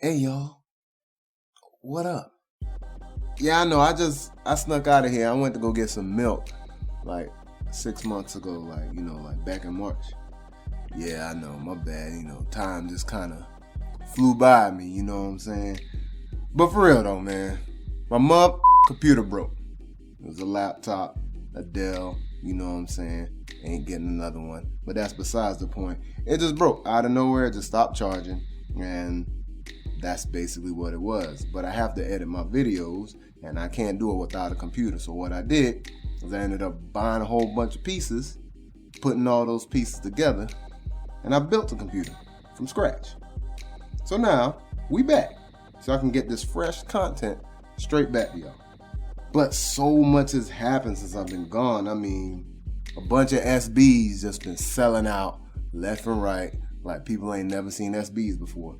Hey y'all, what up? Yeah, I know. I snuck out of here. I went to go get some milk, like 6 months ago, like back in March. Yeah, I know. My bad. Time just kind of flew by me. You know what I'm saying? But for real though, man, my computer broke. It was a laptop, a Dell. You know what I'm saying? Ain't getting another one. But that's besides the point. It just broke out of nowhere. It just stopped charging, and that's basically what it was. But I have to edit my videos, and I can't do it without a computer. So what I did was I ended up buying a whole bunch of pieces, putting all those pieces together, and I built a computer from scratch. So now we back, so I can get this fresh content straight back to y'all. But so much has happened since I've been gone. I mean, a bunch of SBs just been selling out left and right like people ain't never seen SBs before.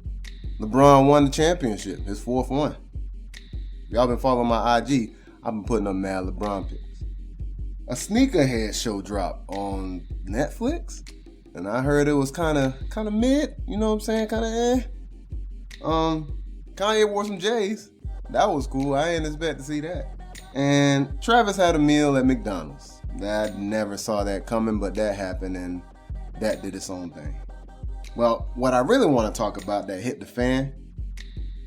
LeBron won the championship, his fourth one. Y'all been following my IG, I've been putting up mad LeBron pics. A sneakerhead show dropped on Netflix, and I heard it was kind of mid, you know what I'm saying, kind of Kanye wore some J's. That was cool, I didn't expect to see that. And Travis had a meal at McDonald's. I never saw that coming, but that happened, and that did its own thing. Well, what I really want to talk about that hit the fan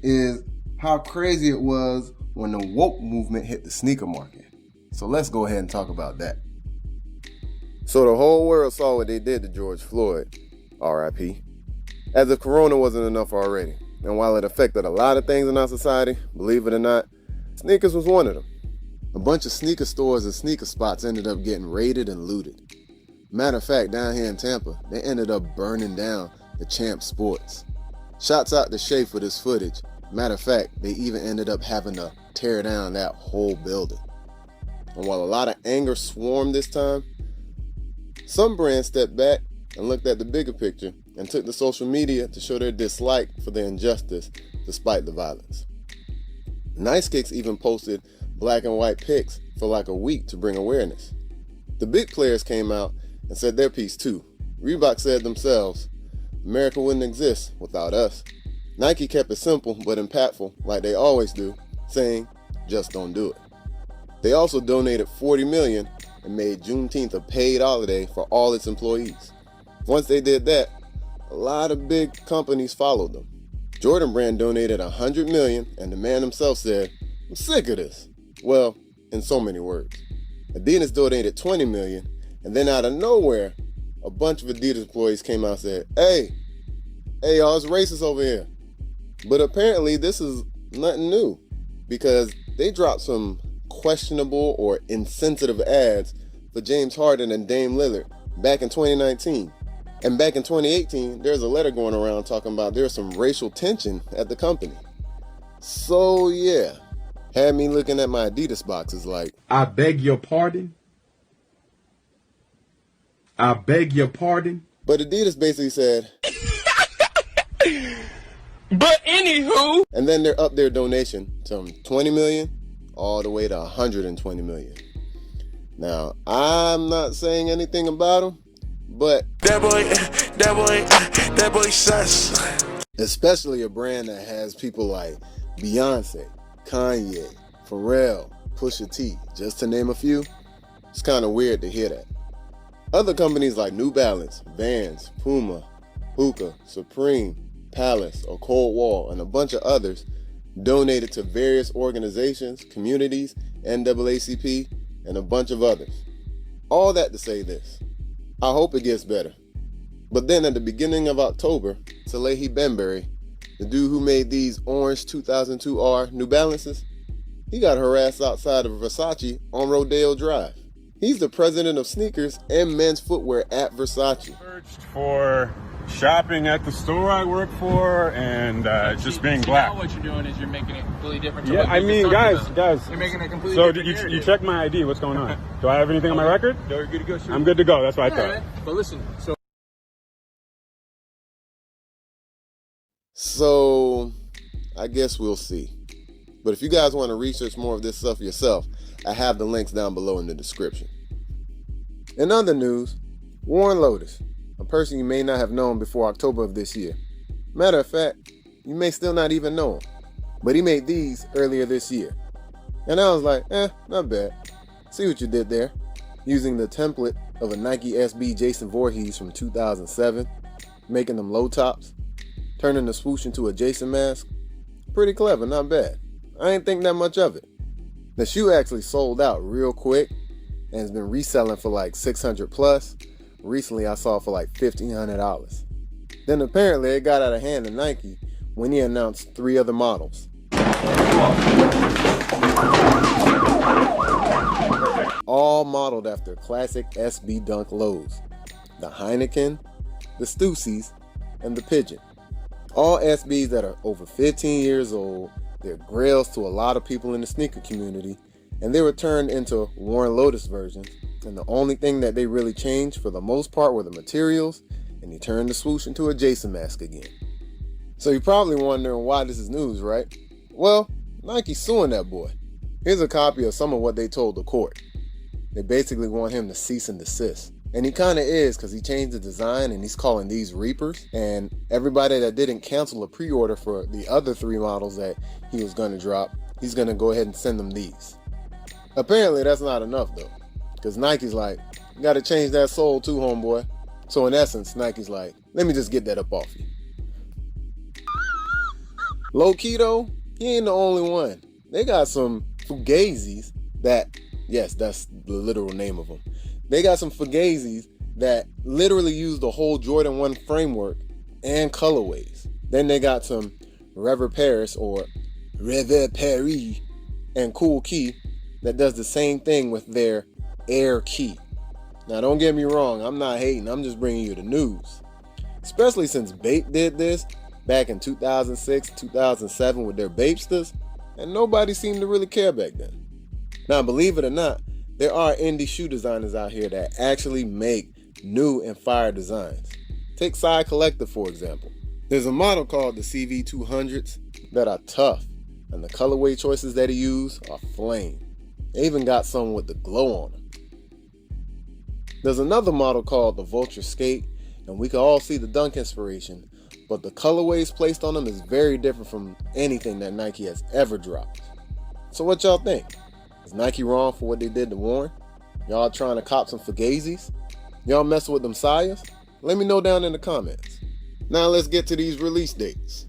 is how crazy it was when the woke movement hit the sneaker market. So let's go ahead and talk about that. So the whole world saw what they did to George Floyd, RIP, as if Corona wasn't enough already. And while it affected a lot of things in our society, believe it or not, sneakers was one of them. A bunch of sneaker stores and sneaker spots ended up getting raided and looted. Matter of fact, down here in Tampa, they ended up burning down the Champ Sports. Shouts out to Shay for this footage. Matter of fact, they even ended up having to tear down that whole building. And while a lot of anger swarmed this time, some brands stepped back and looked at the bigger picture and took to social media to show their dislike for the injustice despite the violence. Nice Kicks even posted black and white pics for like a week to bring awareness. The big players came out and said their piece too. Reebok said themselves, America wouldn't exist without us. Nike kept it simple but impactful like they always do, saying, just don't do it. They also donated $40 million and made Juneteenth a paid holiday for all its employees. Once they did that, a lot of big companies followed them. Jordan Brand donated $100 million, and the man himself said, I'm sick of this. Well, in so many words. Adidas donated $20 million, and then out of nowhere, a bunch of Adidas employees came out and said, hey y'all, it's racist over here. But apparently this is nothing new, because they dropped some questionable or insensitive ads for James Harden and Dame Lillard back in 2019. And back in 2018, there's a letter going around talking about there's some racial tension at the company. So yeah, had me looking at my Adidas boxes like, I beg your pardon? I beg your pardon? but Adidas basically said, But anywho, and then they're up their donation from 20 million all the way to 120 million. Now, I'm not saying anything about them, but that boy sus. especially a brand that has people like Beyonce, Kanye, Pharrell, Pusha T, just to name a few, it's kind of weird to hear that. Other companies like New Balance, Vans, Puma, Hoka, Supreme, Palace, or Cold Wall, and a bunch of others donated to various organizations, communities, NAACP, and a bunch of others. All that to say this, I hope it gets better. But then at the beginning of October, Salehe Bembury, the dude who made these orange 2002R New Balances, he got harassed outside of Versace on Rodeo Drive. He's the president of sneakers and men's footwear at Versace. Searched for shopping at the store I work for and just being black. Now what you're doing is you're making it completely different. To Yeah, what I we mean, just talked guys. about. You're making it completely So different. you checked my ID. What's going on? Do I have anything on my record? No, you're good to go. Sure. I'm good to go. That's what I thought. Right. But listen, So I guess we'll see. But if you guys want to research more of this stuff yourself, I have the links down below in the description. In other news, Warren Lotas, a person you may not have known before October of this year. Matter of fact, You may still not even know him, but he made these earlier this year. And I was like, not bad. See what you did there. Using the template of a Nike SB Jason Voorhees from 2007, making them low tops, turning the swoosh into a Jason mask. Pretty clever, not bad. I ain't think that much of it. The shoe actually sold out real quick and has been reselling for like $600 plus. Recently I saw it for like $1,500. Then apparently it got out of hand to Nike when he announced 3 other models. All modeled after classic SB Dunk lows. The Heineken, the Stussies, and the Pigeon. All SBs that are over 15 years old. They're grails to a lot of people in the sneaker community, and they were turned into worn Lotas versions, and the only thing that they really changed for the most part were the materials, and he turned the swoosh into a Jason mask again. So you're probably wondering why this is news, right? Well, Nike's suing that boy. Here's a copy of some of what they told the court. They basically want him to cease and desist. And he kind of is, because he changed the design and he's calling these Reapers. And everybody that didn't cancel a pre-order for the other 3 models that he was going to drop, he's going to go ahead and send them these. Apparently that's not enough though, because Nike's like, you got to change that sole too, homeboy. So in essence, Nike's like, let me just get that up off you. Low key though, he ain't the only one. They got some Fugazis that, yes, that's the literal name of them. They got some Fugazis that literally use the whole Jordan 1 framework and colorways. Then they got some Rever Paris or Rever Paris and Cool Key that does the same thing with their Air Key. Now don't get me wrong, I'm not hating, I'm just bringing you the news. Especially since Bape did this back in 2006, 2007 with their Bapesters, and nobody seemed to really care back then. Now believe it or not, there are indie shoe designers out here that actually make new and fire designs. Take Side Collector for example. There's a model called the CV200s that are tough, and the colorway choices that he used are flame. They even got some with the glow on them. There's another model called the Vulture Skate, and we can all see the Dunk inspiration, but the colorways placed on them is very different from anything that Nike has ever dropped. So what y'all think? Is Nike wrong for what they did to Warren? Y'all trying to cop some Fugazis? Y'all messing with them Sayas? Let me know down in the comments. Now let's get to these release dates.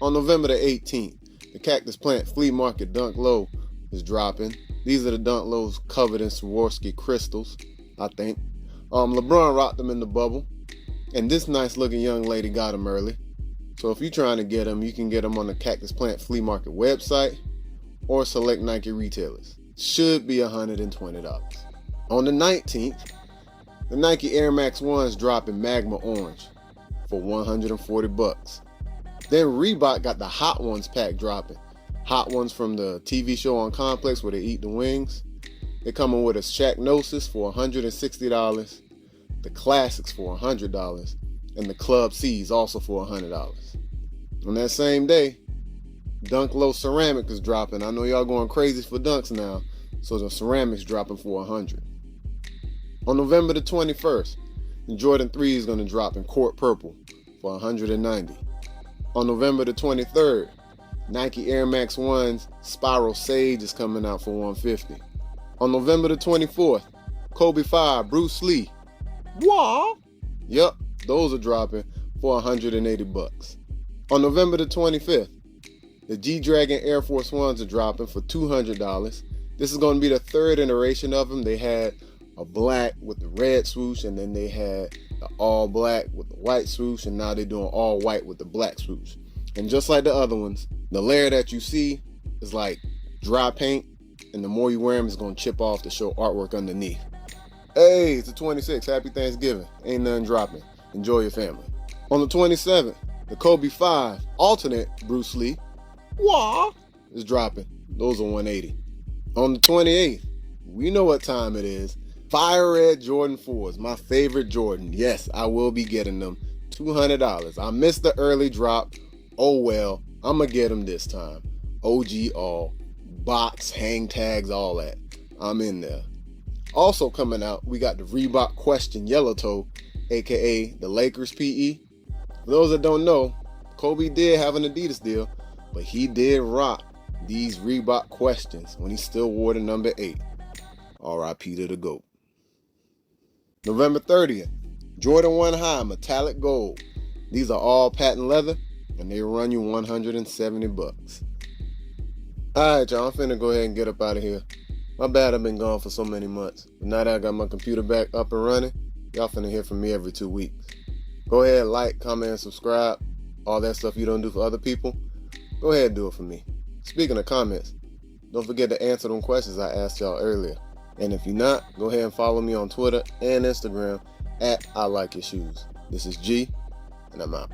On November the 18th, the Cactus Plant Flea Market Dunk Low is dropping. These are the Dunk Lows covered in Swarovski crystals, I think. LeBron rocked them in the bubble, and this nice looking young lady got them early. So if you're trying to get them, you can get them on the Cactus Plant Flea Market website or select Nike retailers. Should be $120. On the 19th, the Nike Air Max 1s dropping Magma Orange for $140. Then Reebok got the Hot Ones pack dropping. Hot Ones from the TV show on Complex where they eat the wings. They're coming with a Shacknosis for $160, the Classics for $100, and the Club C's also for $100. On that same day, Dunk Low Ceramic is dropping. I know y'all going crazy for Dunks now, so the Ceramic's dropping for $100. On November the 21st, the Jordan 3 is going to drop in Court Purple for $190. On November the 23rd, Nike Air Max 1's Spiral Sage is coming out for $150. On November the 24th, Kobe 5 Bruce Lee. What? Yep, those are dropping for $180. On November the 25th, the G-Dragon Air Force Ones are dropping for $200. This is going to be the 3rd iteration of them. They had a black with the red swoosh, and then they had the all black with the white swoosh, and now they're doing all white with the black swoosh. And just like the other ones, the layer that you see is like dry paint, and the more you wear them, it's going to chip off to show artwork underneath. Hey, it's the 26th. Happy Thanksgiving. Ain't nothing dropping. Enjoy your family. On the 27th, the Kobe 5 alternate Bruce Lee is dropping. Those are $180. On the 28th, we know what time it is. Fire Red Jordan 4s, my favorite Jordan. Yes, I will be getting them. $200. I missed the early drop. Oh well, I'm going to get them this time. OG all. Box, hang tags, all that. I'm in there. Also coming out, we got the Reebok Question Yellow Toe, aka the Lakers PE. For those that don't know, Kobe did have an Adidas deal, but he did rock these Reebok Questions when he still wore the number 8. R.I.P. to the GOAT. November 30th, Jordan 1 High Metallic Gold. These are all patent leather, and they run you $170. Alright, y'all, I'm finna go ahead and get up out of here. My bad, I've been gone for so many months. But now that I got my computer back up and running, y'all finna hear from me every 2 weeks. Go ahead, like, comment, and subscribe. All that stuff you don't do for other people, go ahead and do it for me. Speaking of comments, don't forget to answer them questions I asked y'all earlier. And if you're not, go ahead and follow me on Twitter and Instagram at iLikeYourChoux. This is G, and I'm out.